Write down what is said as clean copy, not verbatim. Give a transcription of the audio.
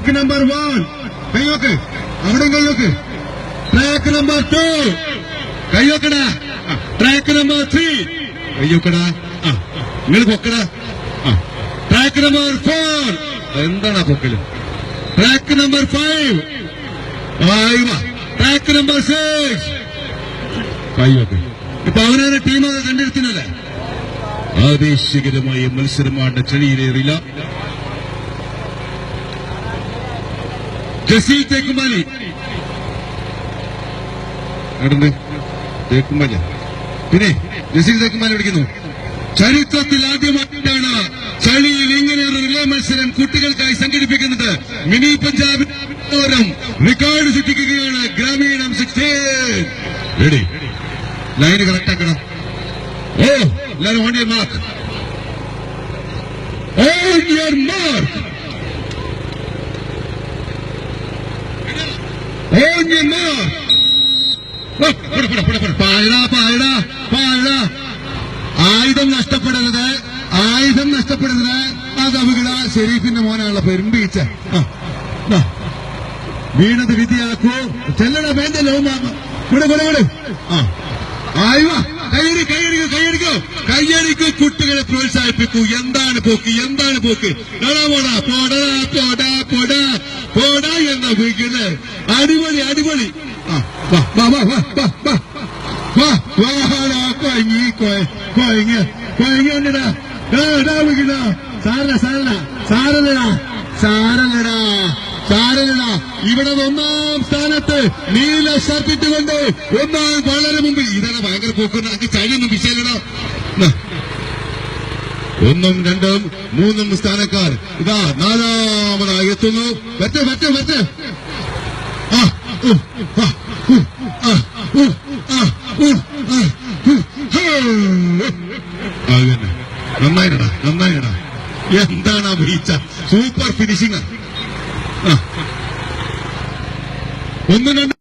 Track number 1 കൈയോക്ക്, അവിടെ കൈയോക്ക്. ട്രാക്ക് നമ്പർ 2 കൈയോക്കടാ. ട്രാക്ക് നമ്പർ 3 കൈയോക്കടാ. നിങ്ങൾ പൊക്കടാ. ട്രാക്ക് നമ്പർ 4 എന്താണ് പൊക്കല്? ട്രാക്ക് നമ്പർ 5 ട്രാക്ക് നമ്പർ 6 കൈയോക്ക്. ഇപ്പൊ അവനാണ് ടീം കണ്ടിരുത്തുന്നല്ലേ. ആവേശകരമായ മത്സരമാണ് ചെളിയിലേറില്ല. ജസീൽ തേക്കുമാലി തേക്കുമാല, പിന്നെ ജസീൽ തേക്കുമാലി വിളിക്കുന്നു. ചരിത്രത്തിൽ ആദ്യമായിട്ടാണ് ചളിയിൽ ഇങ്ങനെ ഒരു റിലേ മത്സരം കുട്ടികൾക്കായി സംഘടിപ്പിക്കുന്നത്. മിനി പഞ്ചാബ് റെക്കോർഡ് സൃഷ്ടിക്കുകയാണ്. ഗ്രാമീണം 16 റെഡി. ലൈന് കറക്റ്റ് ആക്കണം. എല്ലാവരും on your mark. On your mark. On your mark. ആയുധം നഷ്ടപ്പെടരുത്, ആയുധം നഷ്ടപ്പെടരുത്. അത് അപകട. ഷെരീഫിന്റെ മോനാണല്ലോ പെരുമ്പീച്ച. വീണത് വിധിയാക്കൂ. ചെല്ലട വേണ്ട ലോമാമ. ഇവിടെ ഇവിടെ ഇവിടെ. കൈയടിക്കൂ. കുട്ടികളെ പ്രോത്സാഹിപ്പിക്കൂ. എന്താണ് പോക്ക്, എന്താണ് പോക്ക്? പോടാ പോടാ പോടാ പോടാ പോടാ എന്നാ പോയിക്കുന്നത്. അടിപൊളി അടിപൊളി. സാരല്ലടാ. ഇവിടെ 1-ാം സ്ഥാനത്ത് നീല ഷർട്ടിട്ടുകൊണ്ട് വളരെ മുമ്പിൽ. ഇതാണ് ഭയങ്കര പോക്കുന്ന. ചളിയൊന്നും വിഷയല്ലടാ. 1ഉം 2ഉം 3ഉം സ്ഥാനക്കാർ ഇതാ 4ാമതായി എത്തുന്നു. വരട്ടെ. നന്നായിടാ. എന്താണ് ആ വീഴ്ച? Super finishing. 1-2